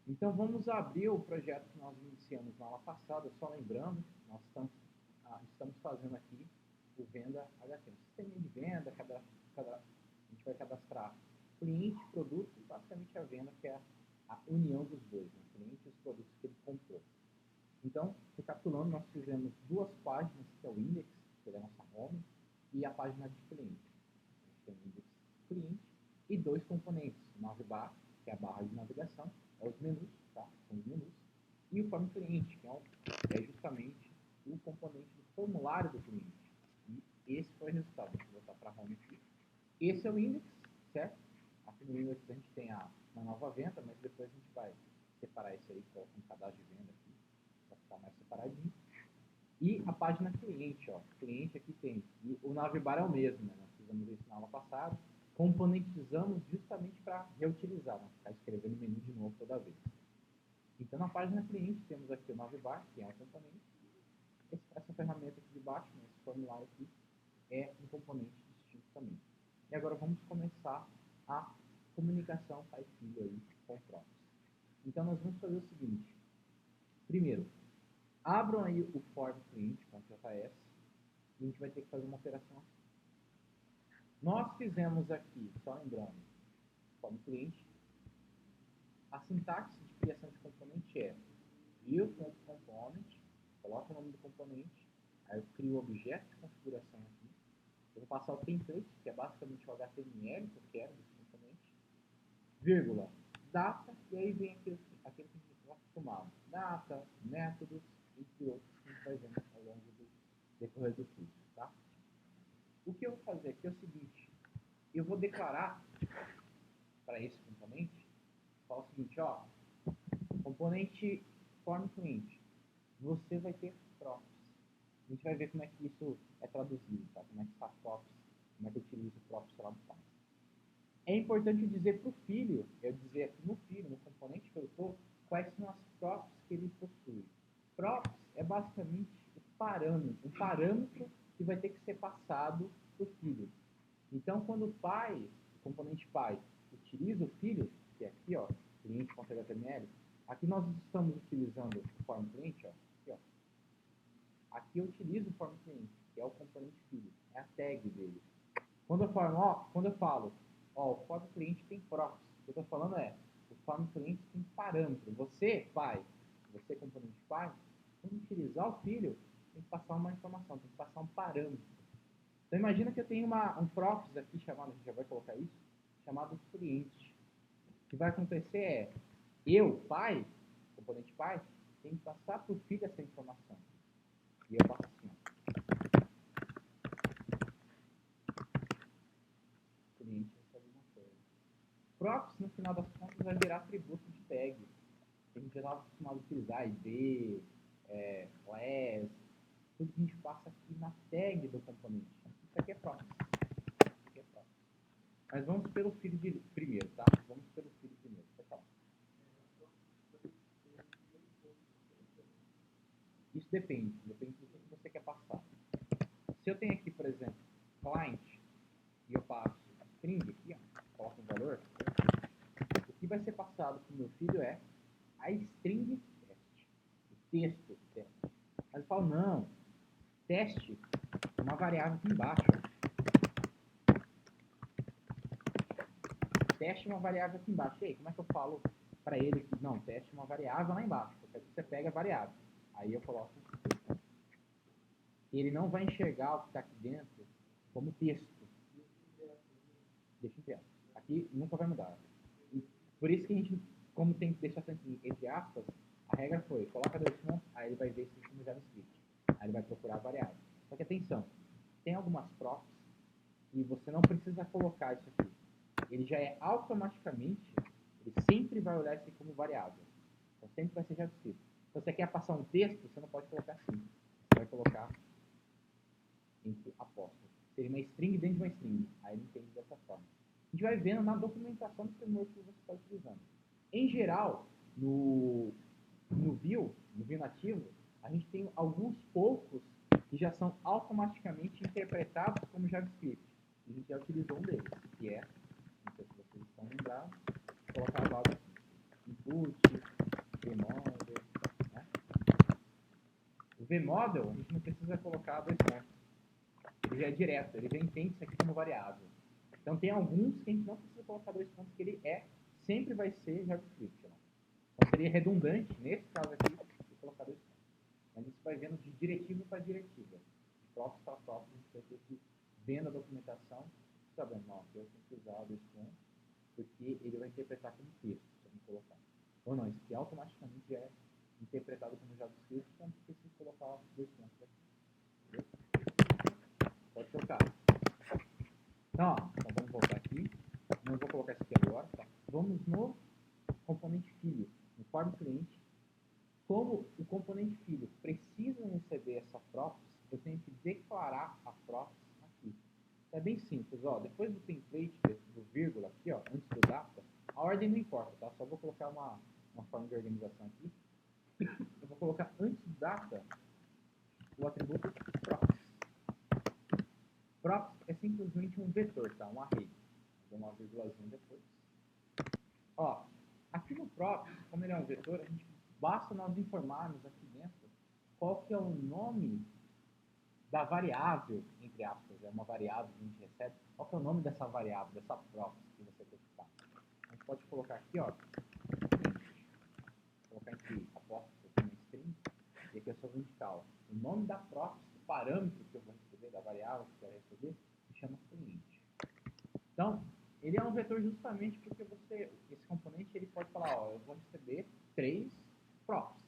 Então vamos abrir o projeto que nós iniciamos na aula passada, só lembrando, nós estamos fazendo aqui o Venda HT, um sistema de venda, a gente vai cadastrar cliente, produto e basicamente a venda, que é a união dos dois, né? O cliente e os produtos que ele comprou. Então, recapitulando, nós fizemos duas páginas, que é o index, que é a nossa home, e a página de cliente. A gente tem o index cliente e dois componentes, o navbar, que é a barra de navegação, é os menus, tá? São os menus, e o form cliente, que é justamente o componente do formulário do cliente. E esse foi o resultado. Vou voltar para a home aqui. Esse é o index, certo? Aqui no index a gente tem uma nova venda, mas depois a gente vai separar isso aí, coloca um cadastro de venda aqui, para ficar mais separadinho. E a página cliente, ó. Cliente aqui tem. E o navbar é o mesmo, né? Nós fizemos isso na aula passada. Componentizamos justamente para reutilizar, não ficar escrevendo menu de novo toda vez. Então, na página cliente, temos aqui o navbar, que é um componente. Essa ferramenta aqui de baixo, né, esse formulário aqui, é um componente distinto também. E agora vamos começar a comunicação pai-filho aí com o Props. Então, nós vamos fazer o seguinte. Primeiro, abram aí o form cliente.js e a gente vai ter que fazer uma operação aqui. Nós fizemos aqui, só lembrando, form cliente, a sintaxe de criação de componente é view.component, coloca o nome do componente, aí eu crio o objeto de configuração aqui, eu vou passar o template, que é basicamente o HTML que eu quero desse componente, vírgula, data, e aí vem aquele que a gente está acostumado, data, métodos, entre outros que a gente vai vendo ao longo do decorrer do curso, tá? O que eu vou fazer aqui é o seguinte, eu vou declarar para esse componente, fala o seguinte, ó, componente form cliente, você vai ter props. A gente vai ver como é que isso é traduzido, tá? Como é que está props, como é que eu utilizo props lá no pai. É importante dizer para o filho, eu dizer aqui no filho, no componente que eu estou, quais são as props que ele possui. Props é basicamente um parâmetro que vai ter que ser passado para o filho. Então, quando o pai, o componente pai, utiliza o filho, que é aqui, ó, cliente.html, aqui nós estamos utilizando o form cliente, ó, aqui, ó. Aqui eu utilizo o form cliente, que é o componente filho, é a tag dele. Quando eu falo, ó, o form cliente tem props, o que eu estou falando é, o form cliente tem parâmetro. Você, pai, você, componente pai, quando utilizar o filho, tem que passar uma informação, tem que passar um parâmetro. Então imagina que eu tenho um props aqui chamado, a gente já vai colocar isso, chamado cliente. O que vai acontecer é, eu, pai, componente pai, tenho que passar para o filho essa informação. E eu passo assim, ó. O cliente recebe uma coisa. Props, no final das contas, vai virar atributo de tag. A gente já estava acostumado a utilizar ID, class, tudo que a gente passa aqui na tag do componente. Isso aqui é props. Mas vamos pelo filho primeiro, tá? Vamos pelo filho primeiro. Isso depende do que você quer passar. Se eu tenho aqui, por exemplo, client, e eu passo string aqui, ó, coloco um valor, o que vai ser passado para o meu filho é a string teste, o texto teste. Mas eu falo, não, teste é uma variável aqui embaixo. Teste é uma variável aqui embaixo. E aí, como é que eu falo para ele que, não, teste é uma variável lá embaixo, porque você pega a variável. Aí eu coloco texto. Ele não vai enxergar o que está aqui dentro como texto. Deixa em aqui nunca vai mudar. E por isso que a gente, como tem que deixar sempre entre aspas, a regra foi, coloca dois pontos, aí ele vai ver isso como JavaScript. Aí ele vai procurar a variável. Só que atenção, tem algumas props que você não precisa colocar isso aqui. Ele já é automaticamente, ele sempre vai olhar isso aqui como variável. Então sempre vai ser JavaScript. Se você quer passar um texto, você não pode colocar assim. Você vai colocar entre apóstrofo. Seria uma string dentro de uma string. Aí ele entende dessa forma. A gente vai vendo na documentação do framework que você está utilizando. Em geral, no Vue nativo, a gente tem alguns poucos que já são automaticamente interpretados como JavaScript. A gente já utilizou um deles, que é, não sei se vocês estão lembrados, colocar lá input, vModel, a gente não precisa colocar dois pontos. Ele já é direto, ele já entende isso aqui como variável. Então tem alguns que a gente não precisa colocar dois pontos, que ele sempre vai ser JavaScript. Né? Então seria redundante, nesse caso aqui, de colocar dois pontos. Mas isso vai vendo de diretiva para diretiva. De props para props, a gente vai ter que, vendo a documentação, sabendo, não, aqui eu tenho que usar dois pontos, porque ele vai interpretar como texto, se eu não colocar. Ou não, isso aqui automaticamente já é interpretado como JavaScript, então não precisa colocar dois pontos aqui. Entendeu? Pode colocar. Então, ó, então vamos voltar aqui. Não vou colocar isso aqui agora. Tá? Vamos no componente filho, no form cliente. Como o componente filho precisa receber essa props, eu tenho que declarar a props aqui. É bem simples, ó. Depois do template, do vírgula aqui, ó, antes do data, a ordem não importa, tá? Só vou colocar uma forma de organização aqui. Eu vou colocar antes do data o atributo props. Props é simplesmente um vetor, tá? Um array. Vou dar uma vírgulazinha depois. Ó, aqui no props, como ele é um vetor, a gente basta nós informarmos aqui dentro qual que é o nome da variável, entre aspas, é uma variável que a gente recebe, qual que é o nome dessa variável, dessa props que você quer citar. A gente pode colocar aqui, ó, colocar aqui apóstrofo aqui na string, e aqui eu só vou indicar, ó, o nome da props, o parâmetro que eu vou receber, da variável que eu quero receber, se chama cliente. Então, ele é um vetor justamente porque esse componente, ele pode falar, ó, eu vou receber 3 props,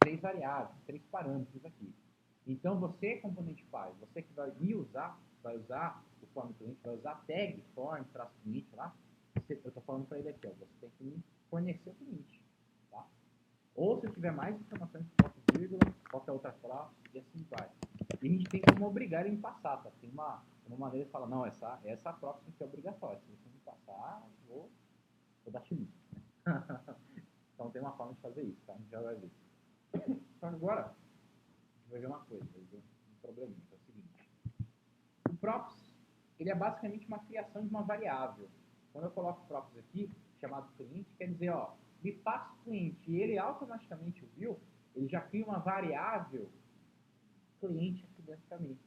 3 variáveis, 3 parâmetros aqui. Então, você, componente faz, você que vai usar o form cliente, vai usar a tag form cliente lá, eu estou falando para ele aqui, ó, você tem que me fornecer o cliente, tá? Ou se eu tiver mais informações, coloco vírgula, qualquer outra frase, e assim vai. E a gente tem como obrigar ele a passar, tá? Tem uma maneira de falar, não, essa props tem que ser obrigatória. Se você não passar, vou dar chilique. Né? Então tem uma forma de fazer isso, tá? A gente já vai ver. Então agora, a gente vai ver uma coisa, vai ver um probleminha, que é o seguinte. O props, ele é basicamente uma criação de uma variável. Quando eu coloco props aqui, chamado cliente, quer dizer, ó, me passa o cliente, e ele automaticamente, viu? Ele já cria uma variável cliente aqui dentro também.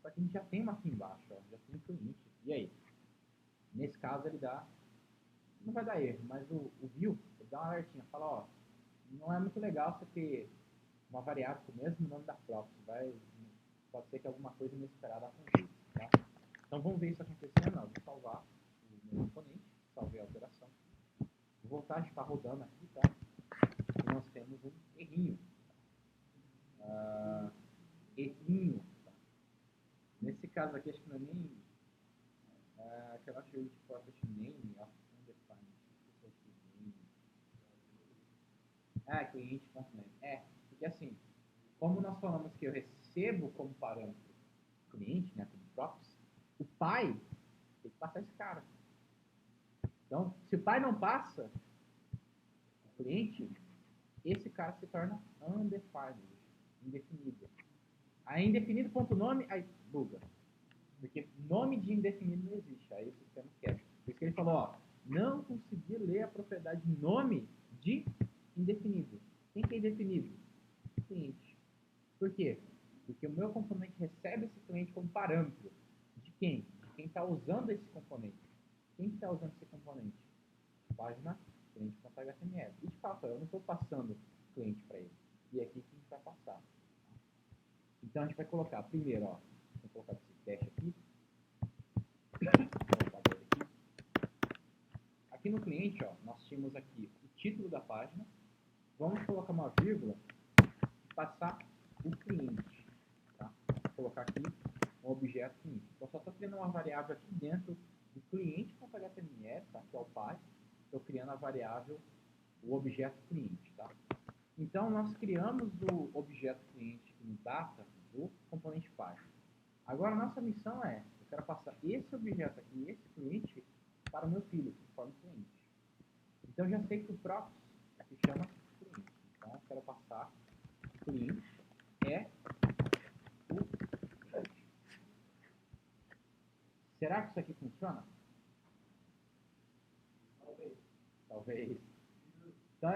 Só que a gente já tem uma aqui embaixo, ó, já tem um cliente. E aí? Nesse caso ele não vai dar erro, mas o view, ele dá uma alertinha, fala, ó, não é muito legal você ter uma variável com o mesmo nome da props, pode ser que alguma coisa inesperada aconteça, tá? Então vamos ver isso acontecendo, ó, vou salvar o meu componente, salvei a alteração, vou voltar, a gente está rodando aqui, tá? E nós temos um errinho. Errinho, tá? Nesse caso aqui, acho que não é nem que eu acho que tipo property name of undefined. Cliente.name. Porque assim, como nós falamos que eu recebo como parâmetro cliente, né, como props, o pai tem que passar esse cara. Então, se o pai não passa o cliente, esse cara se torna undefined, indefinido. Aí indefinido.nome, aí buga. Porque nome de indefinido não existe, aí o sistema quebra. Por isso que ele falou, ó, não consegui ler a propriedade nome de indefinido. Quem que é indefinido? Cliente. Por quê? Porque o meu componente recebe esse cliente como parâmetro. De quem? De quem está usando esse componente. Quem está usando esse componente? Página cliente.html. E de fato, eu não estou passando cliente para ele. E é aqui que a gente vai passar. Então a gente vai colocar primeiro, ó, vou colocar esse teste aqui. Aqui no cliente, ó, nós tínhamos aqui o título da página. Vamos colocar uma vírgula e passar o cliente. Tá? Vou colocar aqui um objeto cliente. Então, só estou criando uma variável aqui dentro do cliente.html, tá? Que é o pai. Estou criando a variável, o objeto cliente. Tá? Então, nós criamos o objeto cliente no data do componente página. Agora, a nossa missão é, eu quero passar esse objeto aqui, esse cliente, para o meu filho, conforme cliente. Então, eu já sei que o props aqui chama cliente. Então, eu quero passar o cliente é o cliente. Será que isso aqui funciona? Talvez. Então,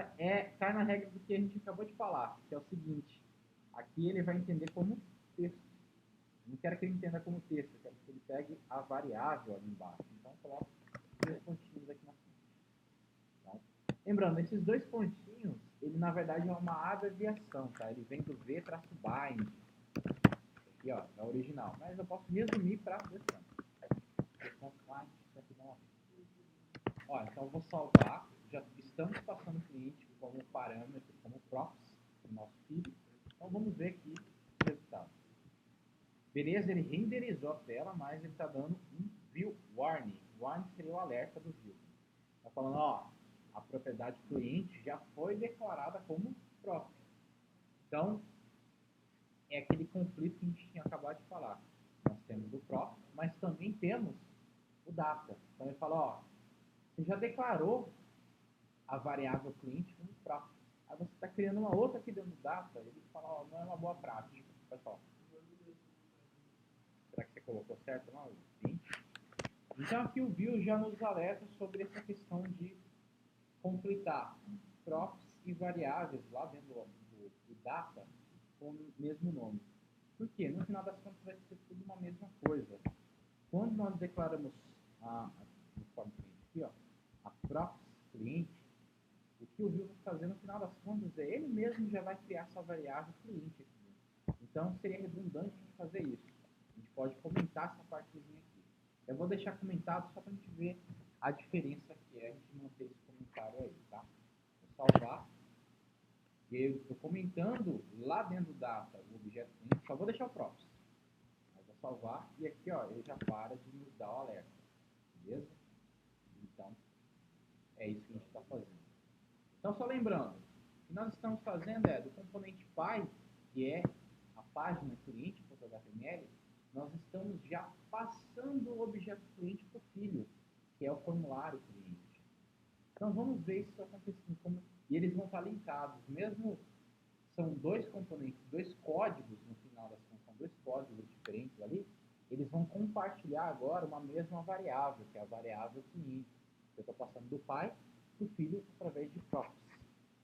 cai na regra do que a gente acabou de falar, que é o seguinte. Aqui ele vai entender como texto. Eu não quero que ele entenda como texto, eu quero que ele pegue a variável ali embaixo. Então, eu coloco 2 pontinhos aqui na frente. Então, lembrando, esses 2 pontinhos, ele na verdade é uma abreviação, tá? Ele vem do v-bind. Aqui, ó, é o original. Mas eu posso resumir para versão. Ó, então eu vou salvar. Já estamos passando o cliente como parâmetro, como props do nosso filho. Então vamos ver aqui o resultado. Beleza, ele renderizou a tela, mas ele está dando um view warning. Warning seria o alerta do view. Está falando, ó, a propriedade cliente já foi declarada como prop. Então, é aquele conflito que a gente tinha acabado de falar. Nós temos o prop, mas também temos o data. Então ele fala, ó, você já declarou a variável cliente como prop. Aí você está criando uma outra aqui dentro do data, ele fala, ó, não é uma boa prática. Pessoal, será que você colocou certo? Não, sim. Então aqui o view já nos alerta sobre essa questão de conflitar props e variáveis lá dentro do data com o mesmo nome. Por quê? No final das contas vai ser tudo uma mesma coisa. Quando nós declaramos no form cliente aqui, ó, a props cliente, o que o view vai fazer no final das contas é ele mesmo já vai criar essa variável cliente aqui. Então seria redundante a gente fazer isso. A gente pode comentar essa partezinha aqui. Eu vou deixar comentado só para a gente ver a diferença que é a gente manter esse comentário aí, tá? Vou salvar. E eu estou comentando lá dentro do data o objeto cliente, só vou deixar o props. Eu vou salvar e aqui, ó, ele já para de nos dar o alerta. Beleza? Então, é isso que a gente está fazendo. Então, só lembrando, o que nós estamos fazendo é do componente pai, que é a página cliente.html, nós estamos já passando o objeto cliente para o filho, que é o formulário cliente. Então, vamos ver isso acontecendo. E eles vão estar linkados, mesmo são 2 componentes, 2 códigos no final das contas, são 2 códigos diferentes ali, eles vão compartilhar agora uma mesma variável, que é a variável cliente. Eu estou passando do pai para o filho através de props.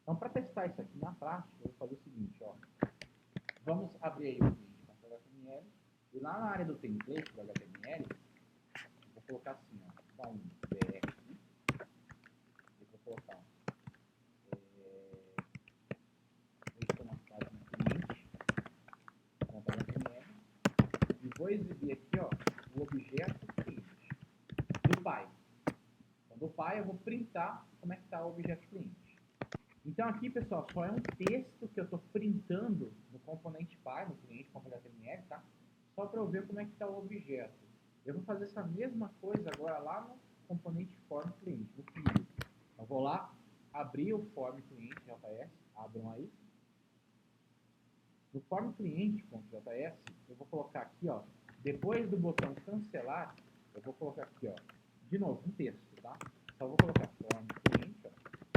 Então, para testar isso aqui na prática, eu vou fazer o seguinte, ó. Vamos abrir aí o cliente.html e lá na área do template do HTML, eu vou colocar assim, ó, dá um br aqui, eu vou colocar estou na página cliente.html e vou exibir aqui, ó, o objeto cliente do pai. Então, do pai eu vou printar como é que está o objeto cliente. Então aqui, pessoal, só é um texto que eu estou printando no componente pai, no cliente.html, tá? Só para eu ver como é que está o objeto. Eu vou fazer essa mesma coisa agora lá no componente form cliente, no filho. Eu vou lá, abrir o form cliente JS, abram aí. No form cliente.js, eu vou colocar aqui, ó, depois do botão cancelar, eu vou colocar aqui, ó, de novo, um texto, tá? Só vou colocar form cliente, ó,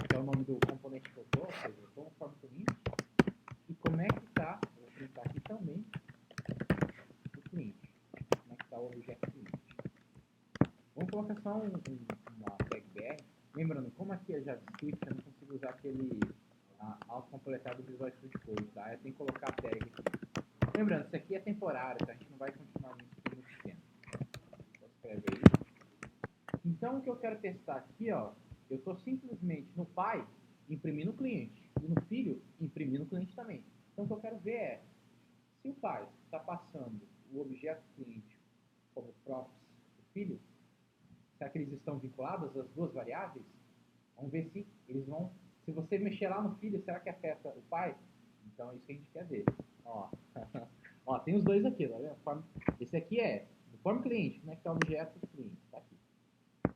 que é o nome do componente que eu estou, ou seja, eu estou no form cliente, e como é que está, eu vou clicar aqui também, o cliente, como é que está o objeto cliente. Vamos colocar só uma tag BR, lembrando, como aqui é JavaScript, eu não consigo usar aquele autocompletado do Visual Studio Code, tá? Eu tenho que colocar a tag aqui. Lembrando, isso aqui é temporário, tá? A gente não vai continuar nisso por muito tempo. Então, escreve aí. Então, o que eu quero testar aqui, ó, eu estou simplesmente no pai imprimindo o cliente e no filho imprimindo o cliente também. Então, o que eu quero ver é, se o pai está passando o objeto cliente como props do filho, será que eles estão vinculados as duas variáveis? Vamos ver se eles vão... Se você mexer lá no filho, será que afeta o pai? Então é isso que a gente quer ver. Ó, ó, tem os dois aqui, tá vendo? Esse aqui é o form cliente, como é que está o objeto do cliente? Tá aqui.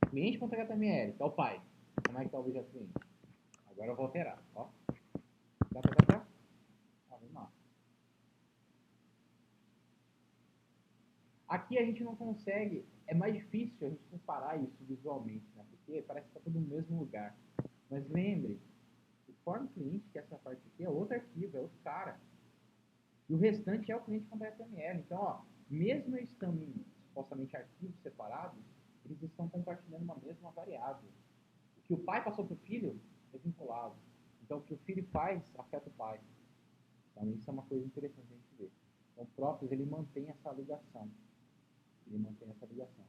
Cliente.html, que é o pai. Como é que está o objeto cliente? Agora eu vou alterar, ó. Vamos lá. Aqui a gente não consegue, é mais difícil a gente comparar isso visualmente, né? Porque parece que está tudo no mesmo lugar. Mas lembre, o form cliente, que é essa parte aqui, é outro arquivo, é outro cara. E o restante é o cliente.html. Então, ó, mesmo eles estando em supostamente arquivos separados, eles estão compartilhando uma mesma variável. O que o pai passou para o filho é vinculado. Então, o que o filho faz afeta o pai. Então isso é uma coisa interessante a gente ver. Então o props ele mantém essa ligação. Ele mantém essa ligação.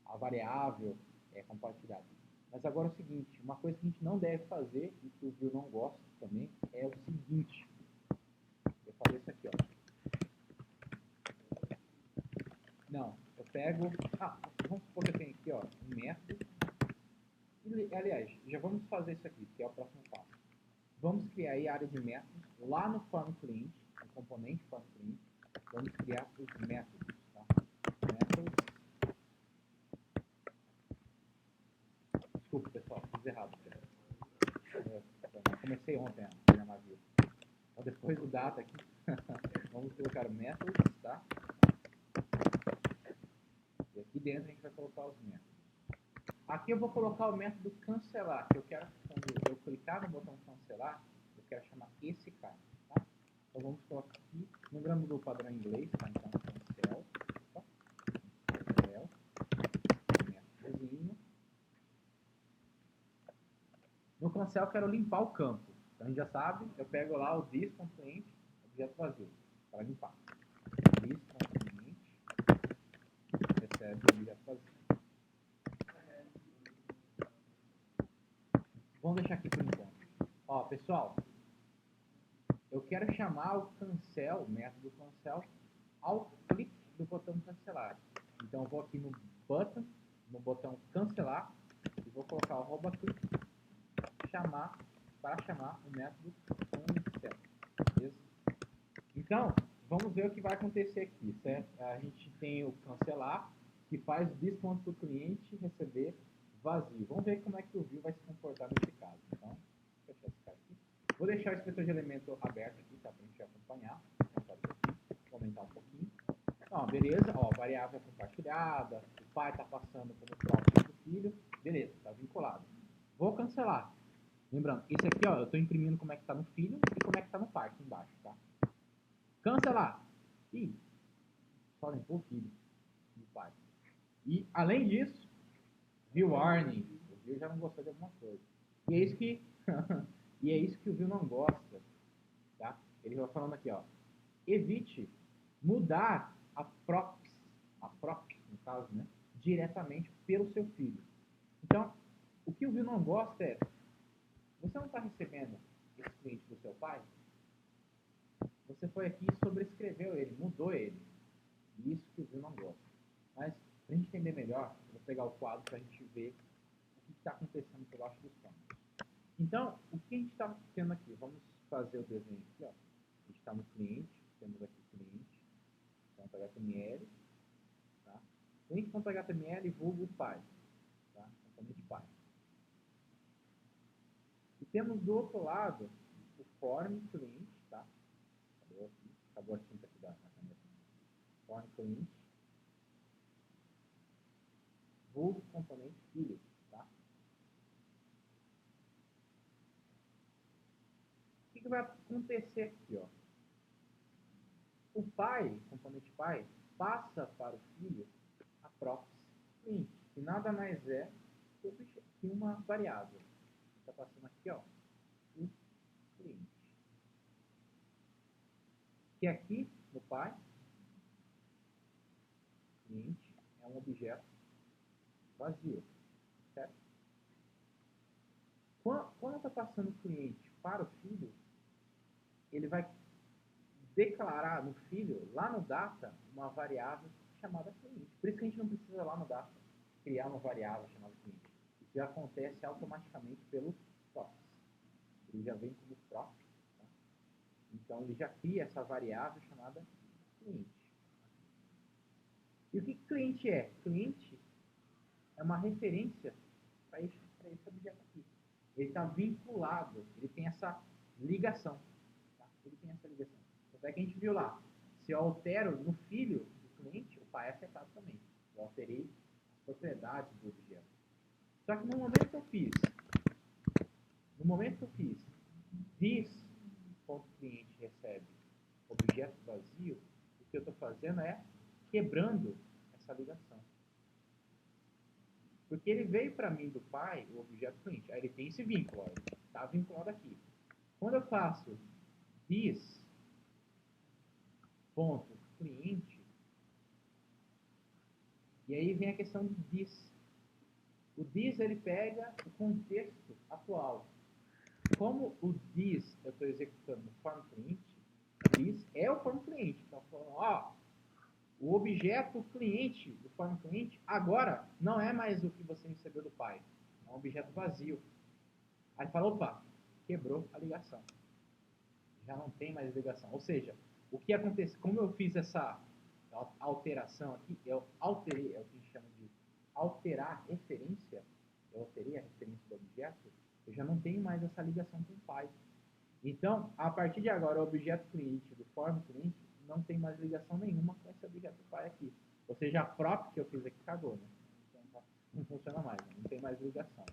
A variável é compartilhada. Mas agora é o seguinte, uma coisa que a gente não deve fazer, e que o Vue não gosta também, é o seguinte. Eu falei isso aqui, ó. Não, eu pego... vamos supor que eu tenho aqui, ó, um método. E, aliás, já vamos fazer isso aqui, que é o próximo passo. Vamos criar aí a área de métodos lá no form client, no componente form client. Vamos criar os métodos, tá? Métodos. Desculpa, pessoal, fiz errado. Eu comecei ontem a programar Vue. Então, depois do data aqui, vamos colocar métodos, tá? E aqui dentro a gente vai colocar os métodos. Aqui eu vou colocar o método cancelar, que eu quero, quando eu clicar no botão cancelar, eu quero chamar esse cara, tá? Então vamos colocar aqui, lembrando do padrão em inglês, tá? Então cancel, tá? Cancel, métodozinho. No cancel eu quero limpar o campo. Então a gente já sabe, eu pego lá o this.client, objeto vazio, para limpar. This.client recebe o objeto vazio. Vamos deixar aqui por enquanto. Ó, pessoal, eu quero chamar o cancel, o método cancel, ao clique do botão cancelar. Então eu vou aqui no button, no botão cancelar, e vou colocar o arroba clique, para chamar o método cancel. Beleza? Então, vamos ver o que vai acontecer aqui, certo? A gente tem o cancelar, que faz o this.cliente receber vazio. Vamos ver como é que o Vue vai se comportar nesse caso. Então, vou fechar esse cara aqui. Vou deixar o inspetor de elemento aberto aqui, tá? Para a gente acompanhar. Vou aumentar um pouquinho. Então, beleza. Ó, variável compartilhada. O pai está passando como próprio para o filho. Beleza, está vinculado. Vou cancelar. Lembrando, esse aqui, ó, eu estou imprimindo como é que está no filho e como é que está no pai aqui embaixo, tá? Cancelar. Ih, só limpou o filho do pai. E, além disso, Vue warning. O Vue já não gostou de alguma coisa. E é isso que, e é isso que o Vue não gosta. Tá? Ele vai falando aqui, ó. Evite mudar a props, no caso, né, diretamente pelo seu filho. Então, o que o Vue não gosta é, você não está recebendo esse cliente do seu pai, você foi aqui e sobrescreveu ele, mudou ele. E isso que o Vue não gosta. Mas, para a gente entender melhor, eu vou pegar o quadro para a gente ver o que está acontecendo por baixo dos panos. Então, o que a gente está tendo aqui? Vamos fazer o desenho aqui, ó. A gente está no cliente, temos aqui cliente, .html, tá? Cliente.html vulgo pai, tá? Componente pai. E temos do outro lado o form cliente, tá? Acabou a tinta aqui da caneta. Form cliente, vulgo componente filho, tá? O que vai acontecer aqui, ó? O pai, componente pai, passa para o filho a props cliente, que nada mais é que uma variável. Está passando aqui, ó, o cliente. Que aqui, no pai, cliente é um objeto vazio, certo? Quando está passando o cliente para o filho, ele vai declarar no filho, lá no data, uma variável chamada cliente. Por isso que a gente não precisa lá no data criar uma variável chamada cliente. Isso já acontece automaticamente pelo props. Ele já vem como prop. Tá? Então ele já cria essa variável chamada cliente. E o que cliente é? Cliente é uma referência para esse objeto aqui. Ele está vinculado, ele tem essa ligação. Tá? Ele tem essa ligação. Tanto é que a gente viu lá, se eu altero no filho do cliente, o pai é afetado também. Eu alterei as propriedades do objeto. Só que no momento que eu fiz this.cliente recebe objeto vazio, o que eu estou fazendo é quebrando essa ligação. Porque ele veio para mim do pai, o objeto cliente. Aí ele tem esse vínculo, ó, ele está vinculado aqui. Quando eu faço this ponto cliente, e aí vem a questão do this. O this, ele pega o contexto atual. Como o this eu estou executando no form cliente, this é o form cliente. Então, ó, o objeto cliente do form cliente agora não é mais o que você recebeu do pai. É um objeto vazio. Aí ele fala, opa, quebrou a ligação. Já não tem mais ligação. Ou seja, o que acontece, como eu fiz essa alteração aqui, eu alterei, é o que a gente chama de alterar referência, eu alterei a referência do objeto, eu já não tenho mais essa ligação com o pai. Então, a partir de agora, o objeto cliente do form cliente não tem mais ligação nenhuma com esse objeto pai aqui. Ou seja, a prop que eu fiz aqui cagou, né? Então, não funciona mais, né? Não tem mais ligação.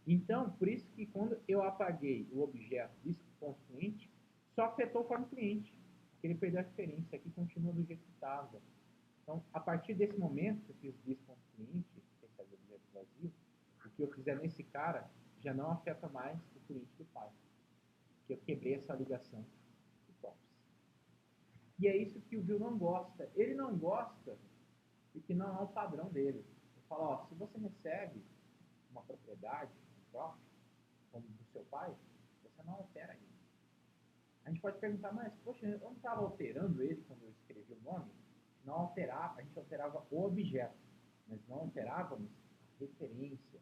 Então, por isso que quando eu apaguei o objeto this.cliente, só afetou o form cliente, porque ele perdeu a referência, aqui continua do jeito que estava. Então, a partir desse momento que eu fiz this.cliente, que é o objeto vazio, o que eu fizer nesse cara já não afeta mais o cliente do pai, porque eu quebrei essa ligação do props. E é isso que o Vue não gosta. Ele não gosta porque não é o padrão dele. Ele fala, ó, se você recebe uma propriedade, um prop, como do seu pai, você não altera ele. A gente pode perguntar, mas, poxa, eu não estava alterando ele quando eu escrevi o nome? Não alterava, a gente alterava o objeto, mas não alterávamos a referência.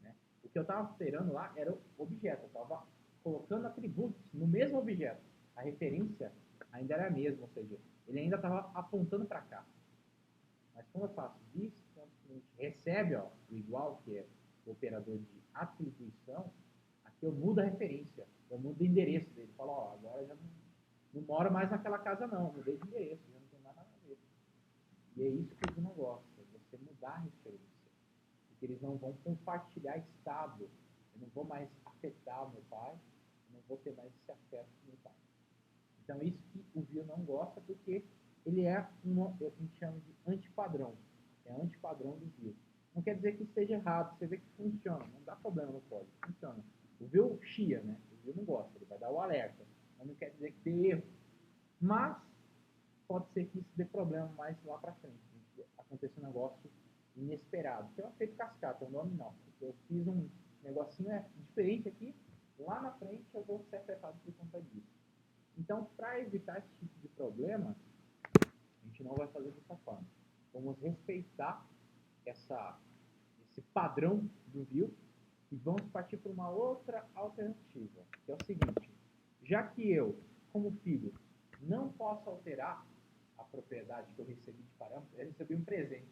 Né? O que eu estava alterando lá era o objeto, eu estava colocando atributos no mesmo objeto. A referência ainda era a mesma, ou seja, ele ainda estava apontando para cá. Mas quando eu faço this, quando o cliente recebe ó, o igual, que é o operador de atribuição, aqui eu mudo a referência, eu mudo o endereço dele. Falo, ó, agora já não moro mais naquela casa não, mudei de endereço, já não tem nada a ver. E é isso que eles não gostam, você mudar a referência. Porque eles não vão compartilhar estado. Eu não vou mais afetar o meu pai, eu não vou ter mais esse afeto com o meu pai. Então, isso que o Vue não gosta, porque ele é o que a gente chama de antipadrão. É antipadrão do Vue. Não quer dizer que esteja errado, você vê que funciona, não dá problema no código, funciona. O Vue chia, né? O Vue não gosta, ele vai dar o alerta. Mas não quer dizer que dê erro. Mas pode ser que isso dê problema mais lá para frente. Aconteça um negócio inesperado. Que é o efeito cascata, o nome não. Porque eu fiz um negocinho diferente aqui, lá na frente eu vou ser afetado por conta disso. Então, para evitar esse tipo de problema, a gente não vai fazer dessa forma. Vamos respeitar esse padrão do Vue e vamos partir para uma outra alternativa, que é o seguinte: já que eu, como filho, não posso alterar a propriedade que eu recebi de parâmetro, eu recebi um presente,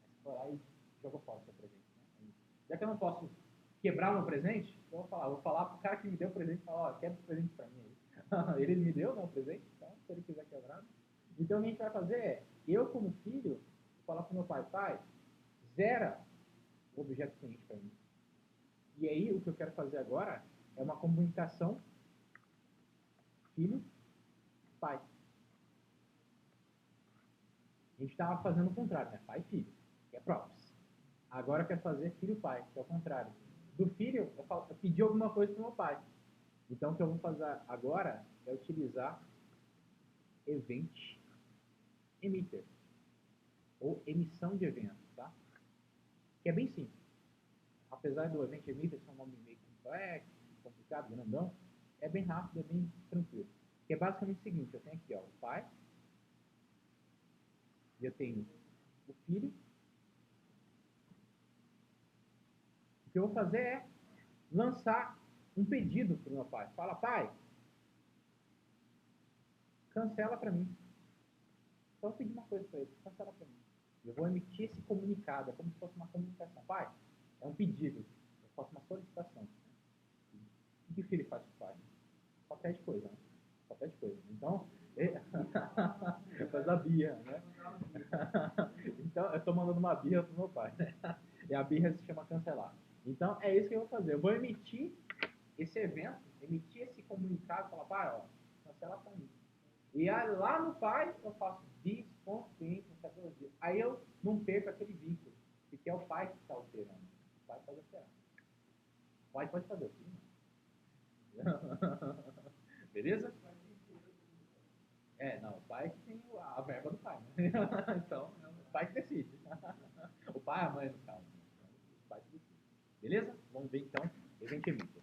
mas foi lá e jogou fora o seu presente. Né? Já que eu não posso quebrar o meu presente, eu vou falar para o cara que me deu o presente, falar, ó, quebra o presente para mim aí. Ele me deu, não, o presente, então, se ele quiser quebrar. Então, o que a gente vai fazer é, eu como filho, vou falar para o meu pai, pai, zera o objeto cliente para mim. E aí, o que eu quero fazer agora é uma comunicação filho-pai. A gente estava fazendo o contrário, né? Pai e filho, que é props. Agora eu quero fazer filho-pai, que é o contrário. Do filho, eu pedi alguma coisa para o meu pai. Então, o que eu vou fazer agora é utilizar event emitter, ou emissão de evento, tá? Que é bem simples. Apesar do event emitter ser um nome meio complexo, complicado, grandão, é bem rápido, é bem tranquilo. Que é basicamente o seguinte, eu tenho aqui ó, o pai, e eu tenho o filho. O que eu vou fazer é lançar um pedido para o meu pai. Fala, pai, cancela para mim. Só eu pedir uma coisa para ele, cancela para mim. Eu vou emitir esse comunicado, é como se fosse uma comunicação. Pai, é um pedido, eu faço uma solicitação. O que o filho faz com o pai? Só pede coisa, né? Só pede coisa. Então, faz a birra, né? Então, eu estou mandando uma birra pro meu pai, né? E a birra se chama cancelar. Então, é isso que eu vou fazer. Eu vou emitir esse evento, emitir esse comunicado, falar, pai, ó, cancela para mim. E aí, lá no pai, eu faço this.print, aí eu não perco aquele vínculo, porque é o pai que está alterando. O pai pode alterar. O pai pode fazer o filho. Beleza? Não, o pai que tem a verba do pai, né? Então, é o pai que decide. O pai e a mãe, no caso. Né? Então, os pais que decidem. Beleza? Vamos ver então, Resident Evil.